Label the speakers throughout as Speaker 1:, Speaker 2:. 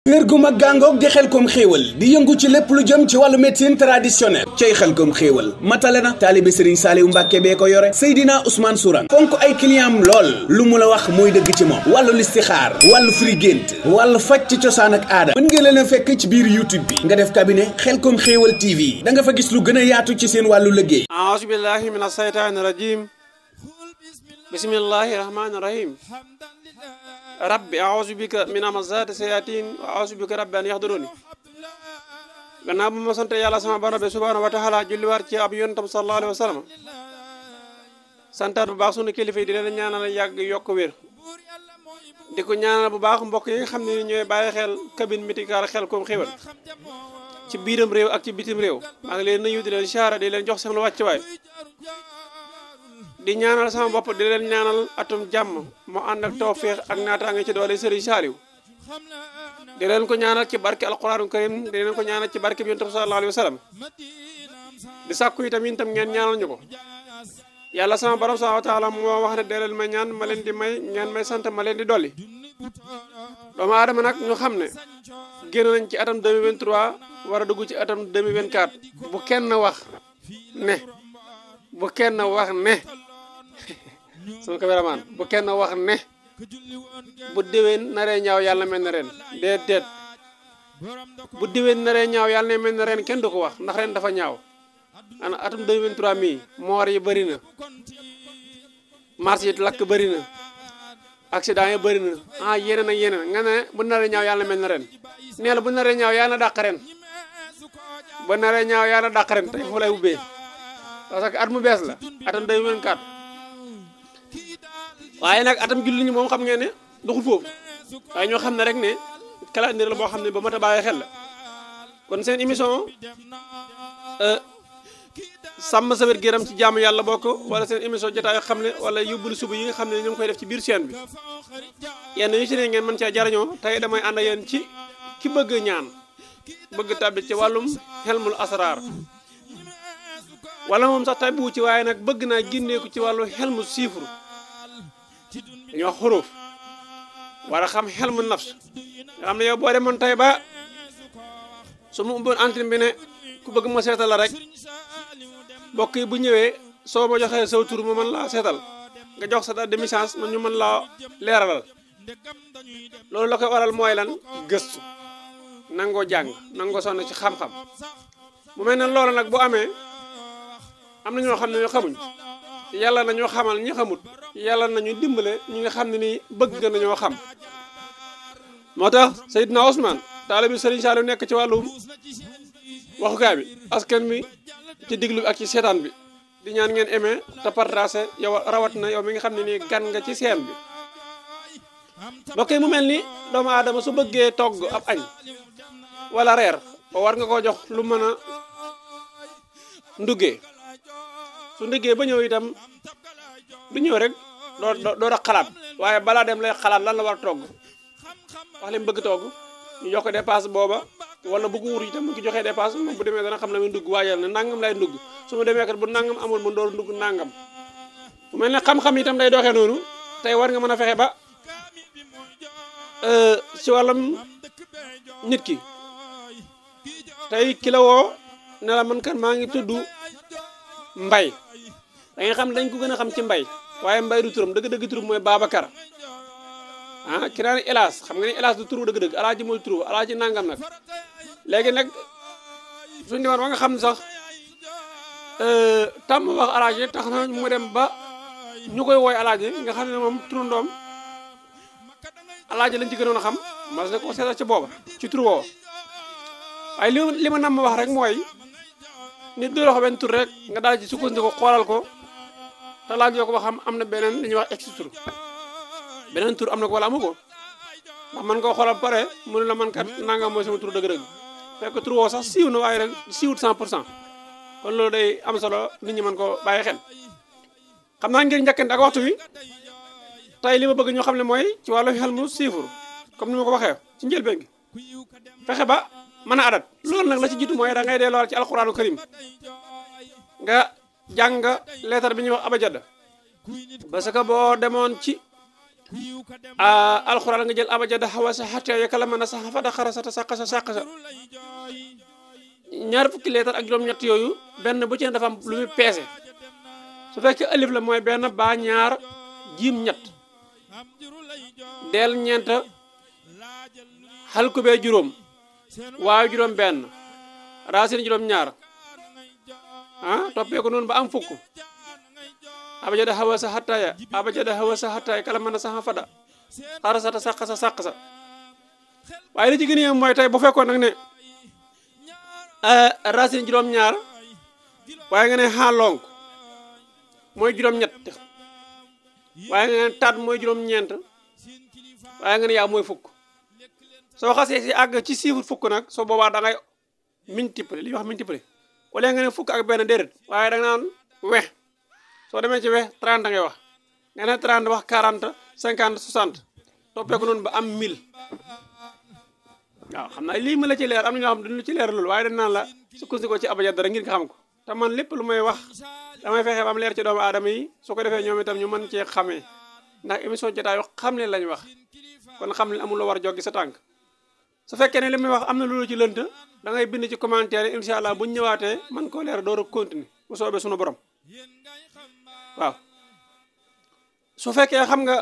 Speaker 1: kër gu mag gàngoog di Xelcom xéewal di yëngu ci lépp lu jëm ci wàllu médecine traditionnelle cay Xelcom xéewal matale na taalibe Serigne Saliou Mbàkke bee ko yore Seydina Ousmane Sourang fonk ay client lool lu mu la wax mooy dëgg ci moom wàllu listixaar wàllu firi gént wàllu faj ci cosaan ak aada mën ngeen leen a fekk ci biir YouTube bi nga def cabinet Xelcom xéewal TV da nga fa gis lu gën a yaatu ci seen wàllu liggéey
Speaker 2: aouzu billahi min ashaytaani rajim bismillahi rahmaani rahim rabbi aouzu bika min amazaati sayatin wa aouzu bika rabbi an yahduruni gannaaw bu ma sant yàlla sama borom bi subhanahu wa taala julliwaat ci ab yonentam sallallahu alayhi wa sallam santaat bu baax sunu kilifa yi di leen ñaanal yàgg yokk wér di ko ñaanal bu baax mbokk yi nga xam ne ñooy bàyyi xel cabine médicale Xelcom xéewal ci biiram réew ak ci bitim réew maa ngi leen nuyu di leen siyaara di leen jox seen wàccuwaay di ñaanal sama bopp di leen ñaanal atum jàmm mu ànd ak tawféex ak naataange ci doole Serigne Saliou di leen ko ñaanal ci barke alquranu karim di leen ko ñaanal ci barke bi yonent bi sallallahu alayhi wa sallam di sàkku itam ngeen ñaanal ñu ko yàlla sama borom subhanahu wa taala moo wax ne dee leen may ñaan ma leen di may ngeen may sant ma leen di dolli doomu aadama nag ñu xam ne génn nañ ci atam 2023 war a dugg ci atam 2024 bu kenn wax ne sama cameraman bu kenn wax ne bu déwén naree ñaaw yàlla mel na ren déedéet bu déwén naree ñaaw yàlla ne mel na ren kenn du ko wax ndax ren dafa ñaaw ana atum 2023 mii moor yi bëri na marché yi lakk bëri na accident yi bëri na yeneen ak yeneen nga ne bu naree ñaaw yàlla mel na ren nee la bu naree ñaaw yàlla na dàq ren bu naree ñaaw yàlla na dàq ren tey foofu lay ubbee parce que at mu bees la atam 2024 waaye nag atam julli ñi moom xam ngeen ne doxul foofu waaye ñoo xam ne rek ne calendrier la boo xam ne ba mat a bàyyi xel la kon seen émission sàmm sa wér-gu-yaram ci jaamu yàlla bokk wala seen émission jotaay yoo xam ne wala yóbbulu suba yi nga xam ne ñu ngi koy def ci biir chaîne bi yenn yu ci ne ngeen mën cee jariñoo tey damay ànd ak yéen ci ki bëgg ñaan bëgg tàbbi ci wàllum xelmul asraar wala moom sax tàbbiwu ci waaye nag bëgg naa génneeku ci wàllu xelmu siifru dañuy wax xuruuf war a xam xelmu nafs nga xam ne yow boo demoon tey ba su ma ubboon antenne bi ne ku bëgg ma seetal la rek mbokk yi bu ñëwee soo ma joxee saw tur ma mën laa seetal nga jox sa date de message man ñu mën laa leeralal loolu la koy waral mooy lan gëstu nangoo jàng nangoo sonn ci xam-xam mu mel ne loolu nag bu amee am na ñoo xam ne ñoo xamuñ yàlla na ñoo xamal ñi xamut yàlla nañu dimbale ñi nga xam ne nii bëgg nañoo xam moo tax Seydina Ousmane taalibe Serigne Saliou nekk ci wàllum waxukaay bi askan mi ci diglu bi ak ci seetaan bi di ñaan ngeen aimé te partagé yow rawat na yow mi nga xam ne nii gan nga ci seen bi mbokk yi mu mel ni doomu aadama su bëggee togg ab añ wala reer war nga ko jox lu mën a nduggee su ndiggee ba ñëw itam du ñëw rek doo xalaat waaye balaa dem lay xalaat lan la war a togg wax leen bëgg togg ñu jox ko dépasse booba wala bu ko wut itam mu ngi joxee dépasse moom bu demee dana xam ne muy ndugg waajal ne nangam lay ndugg su ma demee kat bu nangam amul mu door ndugg nangam bu mel ne xam-xam itam day doxee noonu tey war nga mën a fexe ba ci wàllam nit ki tey ki la woo ne la man kat maa ngi tudd Mbay da nga xam ne dañ ko gën a xam ci Mbay waaye Mbay du turam dëgg-dëgg turam mooy Babacar ki naan Elaas xam nga ni Elaas du turu dëgg-dëgg alaaji mooy turu alaaji nangam nag léegi nag suñu demoon ba nga xam ne sax tàmm wax alaaji tax na mu dem ba ñu koy wooy alaaji nga xam ne moom turandoom alaaji lañ ci gënoon a xam mas na ko seetal ci booba ci turu woowa waaye li ma nam ma wax rek mooy nit du loxo benn tur rek nga daal ci sukkandiku xoolal ko te laajoo ko ba xam am na beneen li ñuy wax ex tur beneen tur am na ko wala amu ko ndax man koo xoolal pare mënu la man kat nangam mooy sama tur dëgg-dëgg fekk tur woo sax siiw na waaye rek siiwut 100% kon loolu day am solo nit ñi mën ko bàyyi xel xam naa ngir njëkkante ak waxtu wi tey li ma bëgg ñu xam ne mooy ci wàllu xelmu siifur comme ni ma ko waxee ci njëlbeen gi fexe ba mën a adat loolu nag la ci jiitu mooy da ngay delloo ci alquranu karim nga jàng leetar bi ñuy wax abajada parce que boo demoon ci alxuraan nga jël abajada xawasa xatta yakala mën a sax fada xarasata saqasa saqasa ñaar fukki leetar ak juróom-ñett yooyu benn bu ci ne dafa am lu muy peese su fekkee alif la mooy benn baa ñaar jiim ñett del ñeent xal ku bee juróom waaw juróom benn racine juróom ñaar toppee ko noonu ba am fukk abajada xawasa xattaya abajada xawasa xattaya kala mën a sax fada xarasata saqasa saqasa waaye li ci gën a mooy tey bu fekkoon nag ne racine juróom ñaar waaye nga ne xaalonk mooy juróom ñett waaye nga ne taat mooy juróom ñeent waaye nga ne yaa mooy fukk soo xasee si àgg ci chiffre fukk nag soo boobaa da ngay multiplier li ñuy wax multiplier wala nga ne fukk ak benn déedéet waaye da nga naan we soo demee ci we 30 ngay wax nga ne 30 wax 40 50 60 toppee ko noonu ba am 1000 waaw xam naa lii ma la ci leer am na ñoo xam duñu ci leer loolu waaye dañ naan la sukkandiku ci abajad dara ngir nga xam ko te man lépp lu may wax damay fexe ba am leer ci doomu aadama yi su ko defee ñoom itam ñu mën cee xamee ndax émission jotaayu xam ne lañ wax kon xam ne amul la war a joggi sa tànk su fekkee ne li may wax am na loolu ci lënt da ngay bind ci commentaire yi incha allah buñ ñëwaatee man koo leer door a continuer bu soobee sunu borom waaw su fekkee xam nga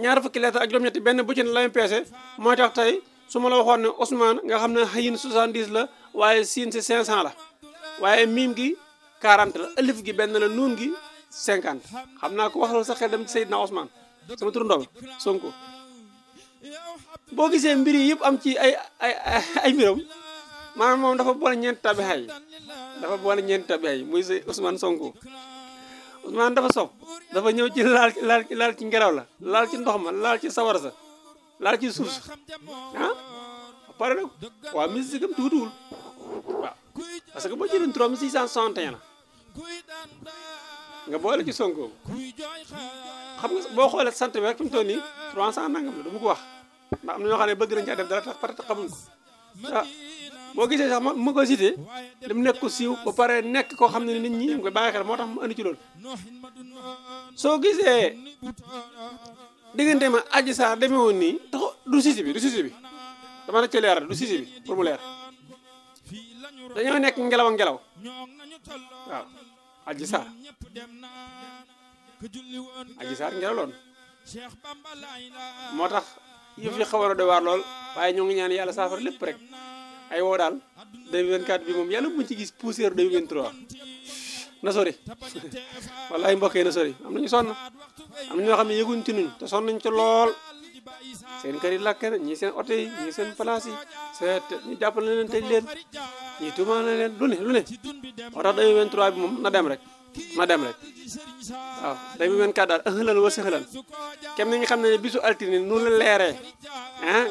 Speaker 2: ñaar fukki lettre ak juróom-ñetti benn bu ci ne la muy peese mooy tax tey su ma la waxoon ne Ousmane nga xam ne xayin 70 la waaye siin si 500 la waaye miim gi 40 la alif gi benn la nuun gi 50 xam naa ko wax loolu sa xel dem ci Seydina Ousmane sama turandoo Sonko boo gisee mbir yi yëpp am ci ay mbiram maanaam moom dafa boole ñeenti tabixa yi muy Ousmane Sonko Ousmane dafa sob dafa ñëw ci laal ci ngelaw la laal ci ndox ma laal ci sawar sa laal ci suuf sa pare nag waaw musique am tuutiwul waaw parce que boo jëlee 3661 la nga boole ci Sonko xam nga boo xoolee sant bi rek fi mu toll nii 300 nangam la du ma ko wax ndax am na ñoo xam ne bëgg nañ ci def dara tax peut-être xamuñ ko boo gisee sax ma ko cité dem nekk ko siiw ba pare nekk koo xam ne nit ñi ñu koy bàyyi xel moo tax mu andi ci loolu soo gisee diggante ma Adji Sarr demee woon nii tax du sisi bi dama la ci leeral du sisi bi pour mu leer dañoo nekk ngelaw waaw Adji Sarr ngelaw loon moo tax yëf yi xawoon a doy waar lool waaye ñoo ngi ñaan yàlla saafara lépp rek ay woo daal 2024 bi moom yàlla buñ ci gis poussière 2023 na sori wallaay mbokk yi na sori am nañu sonn am na ñoo xam ne yëguñ ci nuñ te sonn nañ ci lool seen kër yi lakk na ñii seen oto yi ñii seen place yi ñu jàppal na leen tëj leen ñii tuumaal na leen lu ne moo tax 2023 bi moom na dem rek waaw 2024 daal ëxëlan wa sëxëlan kem ni nga xam ne bisu altine noonu la leeree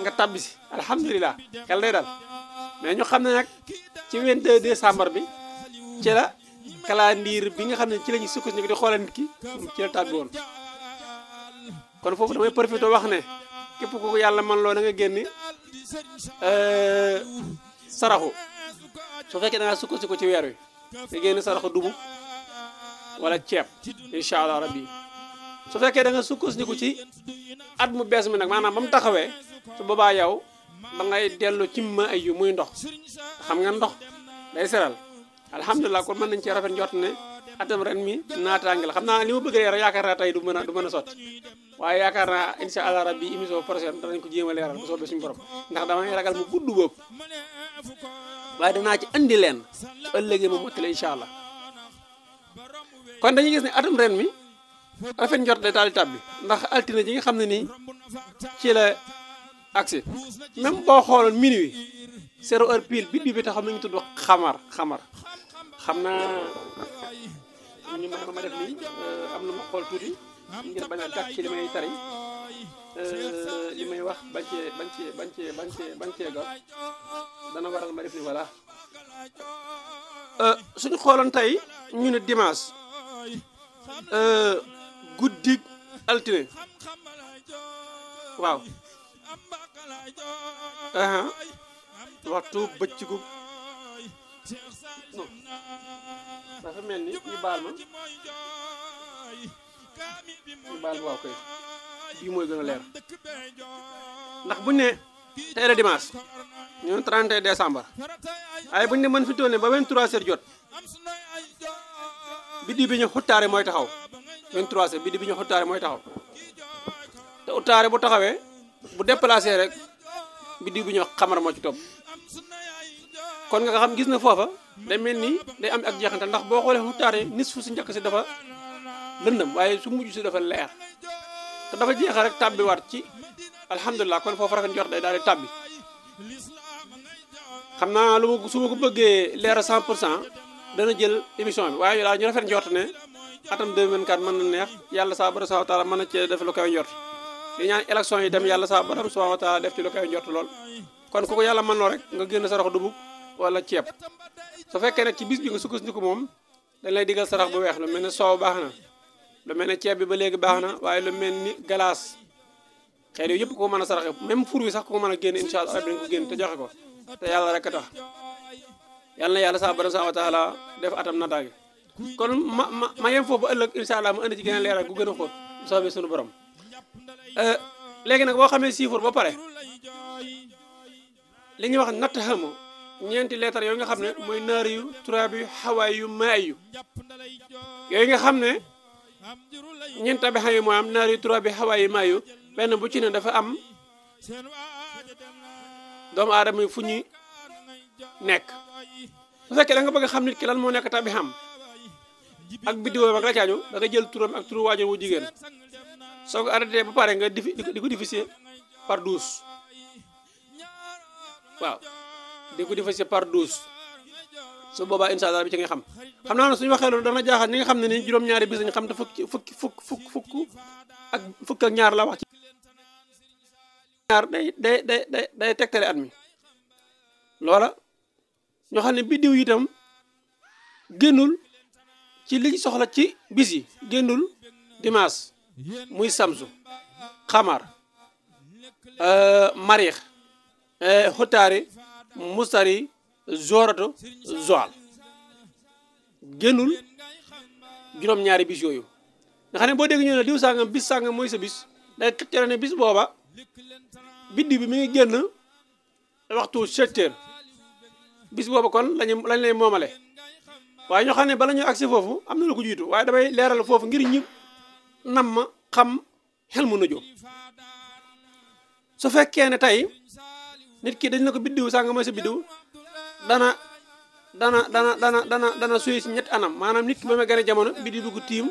Speaker 2: nga tabbi si alhamdulilah xel day daal mais ñu xam ne nag ci 22 décembre bi ci la calendrier bi nga xam ne ci la ñuy sukkandiku di xoolal nit ki ci la tàbbi woon kon foofu damay profité wax ne képp ku yàlla man loo da nga génni saraxu su fekkee da ngaa sukkandiku ci weer wi nga génn saraxu dugub wala ceeb incha allah rabbi su fekkee da nga sukkandiku ci at mu bees mi nag maanaam ba mu taxawee su boobaa yow da ngay dellu ci ma ay yu muy ndox xam nga ndox day seral alhamdulilah kon mën nañ ci rafet njort ne atam ren mi naataange la xam naa li ma bëgg a yaakaar naa tey du mën a sotti waaye yaakaar naa incha allah rabbi émission prochaine danañ ko jéem a leeral bu soobee suñu borom ndax damay ragal mu gudd boobu waaye danaa ci andi leen su ëllëgee ma mottale incha allah kon dañuy gis ne atam ren mi rafet njort day taal di tàbbi ndax altine ji nga xam ne nii ci la agsi même boo xooloon minuit 0 heure pile biddi bi taxaw mi ngi tudd xamar xam naa ñu ma def nii am na ma xool tuuti ngir bañ a gàtt ci li may tari li may wax bañ cee gor dana waral ma def ni voilà suñu xooloon tey ñu ne dimanche guddig altine waaw waxtu bëccëgu non dafa mel ni ñu baal ma waaw koy bii mooy gën a leer ndax buñ ne tey la dimanche ñun 31 décembre waaye buñ ne mën fi toll ne ba 23h jot biddiw bi ñu xuttaare mooy taxaw 23h biddiw bi ñu xuttaare mooy taxaw te xuttaare bu taxawee bu déplacé rek biddiw bi ñu xamar moo ci topp kon nga xam gis na foofa day mel ni day am ak jeexante ndax boo xoolee xuttaare nis fu si njëkk si dafa lëndëm waaye su mujj si dafa leer te dafa jeexal rek tàbbiwaat ci alhamdulilah kon foofu rafet njort day daal di tàbbi xam naa lu ma su ma ko bëggee leer a 100% dana jël émission bi waaye daal ñu rafet njort ne atam 2024 mën na neex yàlla saa borom subhanahu wa taala mën na cee def lu koy njort di ñaan élection yi dem yàlla saa borom subhanahu wa taala def ci lu koy njort lool kon ku ko yàlla mën loo rek nga génn sarax dugub wala ceeb su fekkee nag ci bis bi nga sukkandiku moom dañ lay digal sarax bu weex lu mel ne soow baax na lu mel ne ceeb bi ba léegi baax na waaye lu mel ni galaas xeet yooyu yëpp ko mën a saraxe même fur wi sax ku ko mën a génn incha allah dañ ko génn te joxe ko te yàlla rek a tax yàlla na yàlla saa borom subhanahu wa taala def atam nataagi kon ma yem foofu ëllëg incha allah mu indi ci geneen leeral gu gën a xóot soobee suñu borom léegi nag boo xamee chiffre ba pare li ñuy wax natt xamu ñeenti lettre yooyu nga xam ne mooy naar yu turaab yu xawaay yu maay yu yooyu nga xam ne ñeent tabixa yu mooy am naar yu turaab yu xawaay yu maay yu benn bu ci ne dafa am doomu aadama yi fu ñuy nekk su fekkee da nga bëgg a xam nit ki lan moo nekk tabixam ak biddiwam ak la caaju da nga jël turam ak turu waajur wu jigéen soo ko arrêté ba pare nga di ko diviser par 12 waaw di ko diviser par 12 su boobaa incha allah bi ci nga xam naa ne suñu waxee loolu dana jaaxal ñi nga xam ne ni juróom-ñaari bis lañu xam te fukk ak ñaar la wax ci ñaar day tegtale at mi loola ñoo xam ne biddiw yi itam génnul ci li soxla ci bis yi génnul dimanche muy samsu xamar mariix xutaari mustari zorato zoal génnul juróom-ñaari bis yooyu nga xam ne boo dégg ñu ne diw sàngam bis sàngam mooy sa bis day tegtale ne bis booba biddiw bi mi ngi génn waxtu 7 heures bis boobu kon lañ lay moomale waaye ñoo xam ne bala ñu agsi foofu am na lu ko jiitu waaye damay leeral foofu ngir ñi nam ma xam xel mu nuju su fekkee ne tey nit ki dañ na ko biddiw sànga mooy sa biddiw dana suy si ñetti anam maanaam nit ki ba ma gën a jamono biddiw bi ko tiim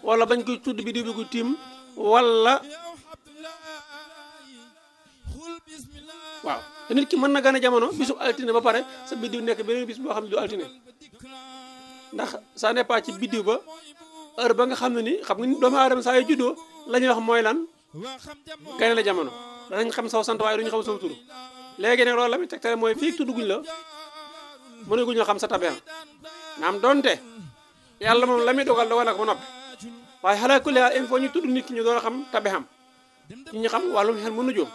Speaker 2: wala bañ koy tudd biddiw bi ko tiim wala waaw te nit ki mën na gën a jamono bisu altine ba pare sa biddiw nekk beneen bis boo xam ne du altine ndax ça n'est pas ci biddiw ba heure ba nga xam ne ni xam nga doomu aadama saa yu juddoo la ñuy wax mooy lan gane la jamono danañ xam saw sant waaye duñu xam saw tur léegi nag loolu la muy tegtale mooy fii tudduguñ la mënaguñu xam sa tabian naam donte yàlla moom la muy dogal na ko ba noppi waaye xalaa kulli il faut ñu tudd nit ki ñu doon xam tabiam ci ñu xam wàllum xel mën na jóom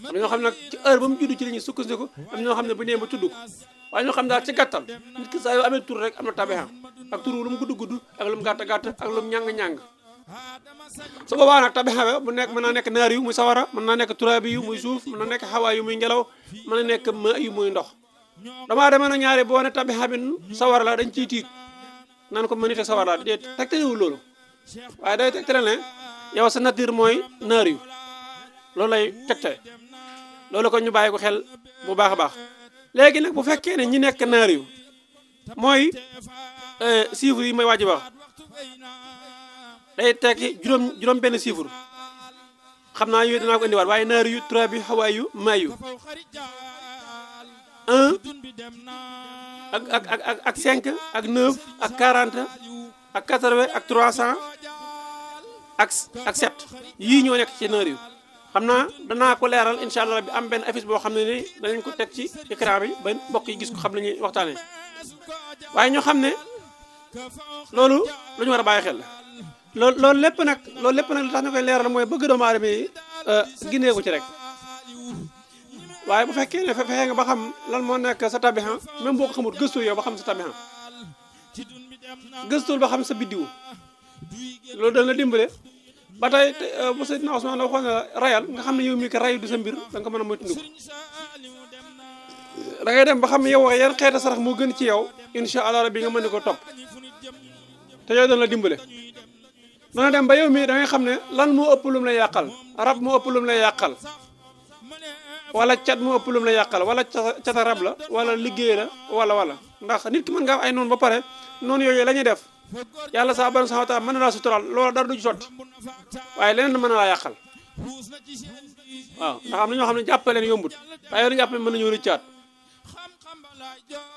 Speaker 2: am ñoo xam nag ci heure ba mu judd ci la ñuy sukkandiku am ñoo xam ne bu nee ba tudd ko waaye ñoo xam daal ci gàttal nit ki saa yoo amee tur rek am na tabian ak tur lu mu gudd ak lu mu gàtt ak lu mu ñàng su boobaa nag tabian bu nekk mën naa nekk naar yu muy sawara mën naa nekk turaabi yu muy suuf mën na nekk xawaa yu muy ngelaw mën na nekk ma yu muy ndox damaa demee na ñaare boo ne tabian bi sawara la dañ ciy tiit naan ko mënite sawara la déet tegtalewul loolu waaye day tegtale ne yow sa nature mooy naar yu loolu lay tegtale loolu ko ñu bàyyi ko xel bu baax a baax léegi nag bu fekkee ne ñi nekk naar yu mooy chiffre yi may wàjji wax day tekki juróom benn chiffre xam naa yooyu dinaa ko indiwaat waaye naar yu trois bi xawaay yu may yu 1 ak 5 ak 9 ak 40 ak 80 ak 300 ak 7 yii ñoo nekk ci naar yu xam naa danaa ko leeral incha allah bi am benn affiche boo xam ne ni danañ ko teg ci écran bi ba mbokk yi gis ko xam la ñuy waxtaanee waaye ñoo xam ne loolu lu ñu war a bàyyi xel la loolu lépp nag li tax ñu koy leeral mooy bëgg doomu aadama yi gindee ko ci rek waaye bu fekkee ne fexe nga ba xam lan moo nekk sa tabihan même boo ko xamul gëstu yow ba xam sa tabihan gëstul ba xam sa biddiwu loolu dana la dimbale ba tey bu Seydina Ousmane waxoon ne rayal nga xam ne yow mii ko ray du sa mbir da nga ko mën a moytandiku da ngay dem ba xam ne yow yan xeeta sarax moo gën ci yow incha allah rabbi nga mën di ko topp te yow dana la dimbale. dana dem ba yow mii da ngay xam ne lan moo ëpp lum lay yàqal rab moo ëpp lum lay yàqal wala cat moo ëpp lum lay yàqal wala cata rab la wala liggéey la wala ndax nit ki mën nga am ay noonu ba pare noonu yooyu la ñuy def yàlla sa borom subhanahu wa ta'ala mën na laa sutural loolu dara du ci sotti waaye leneen mën na laa yàqal waaw ndax am na ñoo xam ne jàppaleen yombut waaye yow dañu jàpp ne mën nañoo rëccaat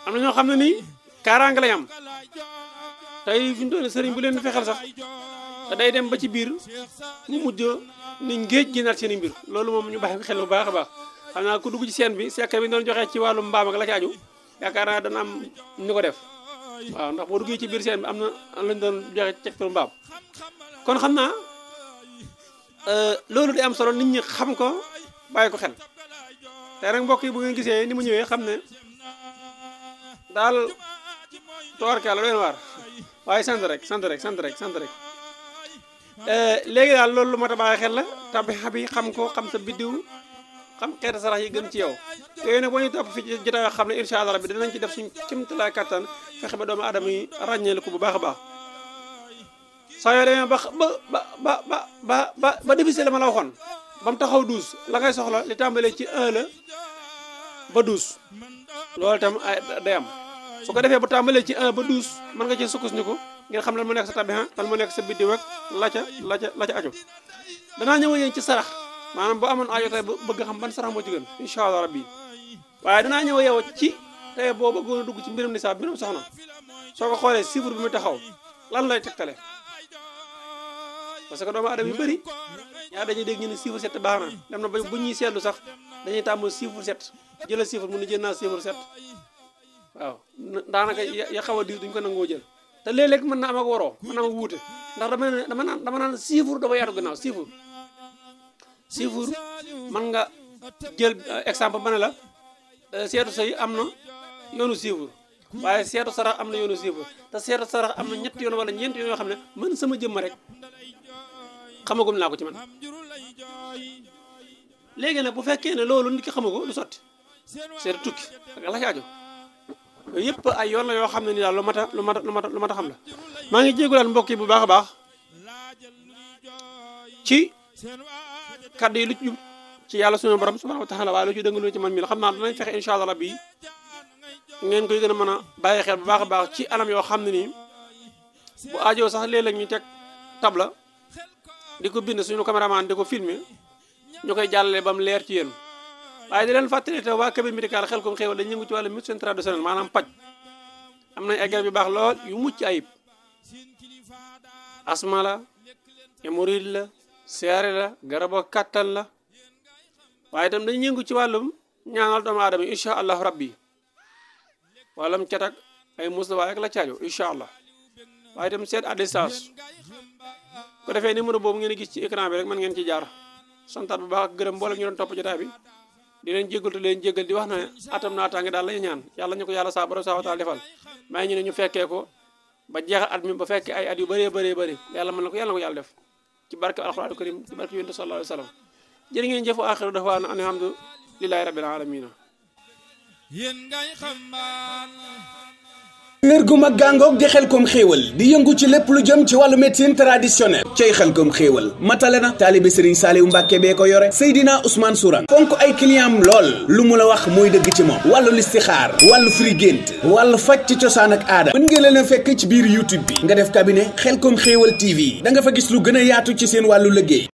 Speaker 2: am na ñoo xam ne nii kaaraange lay am tey fi ñu doon sëriñ bu leen fexeel sax te day dem ba ci biir mu mujj ni ngéej gi naat seen i mbir loolu moom ñu bàyyi xel bu baax a baax xam naa ku dugg ci seen bi secret bi doon joxee ci wàllu mbaam ak la ci aju yaakaar naa dana am ñu ko def waaw ndax boo duggee ci biir seen bi am na lañ doon joxe cegtal mbaam kon xam naa loolu di am solo nit ñi xam ko bàyyi ko xel te nag mbokk yi bu ngeen gisee ni mu ñëwee xam ne daal toorkala doy na waar waaye sant rek léegi daal loolu lu mat a bàyyi xel la tabixa bi xam ko xam sa biddiw xam xeeti sarax yi gën ci yow yooyu nag boo ñu topp fi jotaay yoo xam ne incha allah rabbi dinañ ci def suñ kéemtalaay kattan fexe ba doomu aadama yi ràññeelu ko bu baax a baax saa yoo demee ba difficile la ma la waxoon ba mu taxaw 12 la ngay soxla li tàmbalee ci 1 la ba 12 loolu itam day am su ko defee bu tàmbalee ci 1 ba 12 mën nga ci sukkandiku ngeen xam lan mu nekk sa tabixa lan mu nekk sa biddiw ak la ca aju danaa ñëw yéen ci sarax maanaam boo amoon aajo tey bëgg xam ban sarax moo ci gën incha allah rabbi waaye danaa ñëw yow ci tey boo bëggoon a dugg ci mbirum nisaab mbirum soxna soo ko xoolee chiffre bi muy taxaw lan lay tegtale parce que doomu aadama yu bëri yaa dañuy dégg ñu ne chiffre 7 baax na dem na ba bu ñuy seetlu sax dañuy tàmm chiffre 7 jëlal chiffre mu ne jël naa chiffre 7 waaw daanaka ya xaw a diis duñ ko nangoo jël te léeg-léeg mën na am ak waroo mën na am ak wuute ndax dama naan chiffre dafa yaatu gannaaw chiffre mën nga jël exemple ba ne la seetu say am na yoonu chiffre waaye seetu sarax am na yoonu chiffre te seetu sarax am na ñetti yoon wala ñeenti yoon yoo xam ne man sama jëmma rek xamagum naa ko ci man léegi nag bu fekkee ne loolu nit ki xamago du sotti seetu tukki ak la caajo yooyu yëpp ay yoon la yoo xam ne ni daal lu mat a xam la maa ngi jéegulaat mbokk yi bu baax a baax ci kàddu yi lu ci jub ci yàlla sunu borom subhanahu wa taala waaye lu ci dëngalu ci man mi la xam naa danañ fexe incha allah rabbi ngeen koy gën a mën a bàyyi xel bu baax a baax ci anam yoo xam ne nii bu aajo sax léeg-léeg ñu teg tabla di ko bind suñu caméraman di ko filmer ñu koy jàllale ba mu leer ci yéen waaye di leen fàttali te waa cabine médicale Khelcom Xéewal dañu yëngu ci wàllu médecine traditionnelle maanaam paj am nañ ay garab yu baax lool yu mucc ayib asma la hémorroïde la seere la garabu kattan la waaye itam dañu yëngu ci wàllum ñaanal doomu aadama yi incha allahu rabbi wàllum catak ay muslawaay ak la caajo incha allah waaye itam seet à distance ko defee numéro boobu ngeen gis ci écran bi rek mën ngeen ci jaar santaat bu baax ak gërëm mboolem ñu doon topp jotaay bi di leen jégal te leen jégal di wax ne atam naataange daal la ñu ñaan yàlla ñu ko yàlla saa borom saa taala defal may ñu ne ñu fekkee ko ba jeexal at mi ba fekkee ay at yu bëree bëri yàlla mën na ko yàlla def ci barke alxuraanu karim ci barke yonent sallallahu alayhi wa sallam jërë ngeen jëfu axiru dafaana alhamdulillahi rabbil alamin
Speaker 1: kër gu mag gàngoog di Khelcom Xéewal di yëngu ci lépp lu jëm ci wàllu médecine traditionnelle cay Khelcom Xéewal matale na taalibe Serigne Saliou Mbacke bee ko yore Seydina Ousmane Sourang fonk ay client am lool lu mu la wax mooy dëgg ci moom wàllu listixaar wàllu firi gént wàllu faj ci cosaan ak aada mën ngeen leen a fekk ci biir YouTube bi nga def cabinet Khelcom Xéewal TV da nga fa gis lu gën a yaatu ci seen wàllu liggéey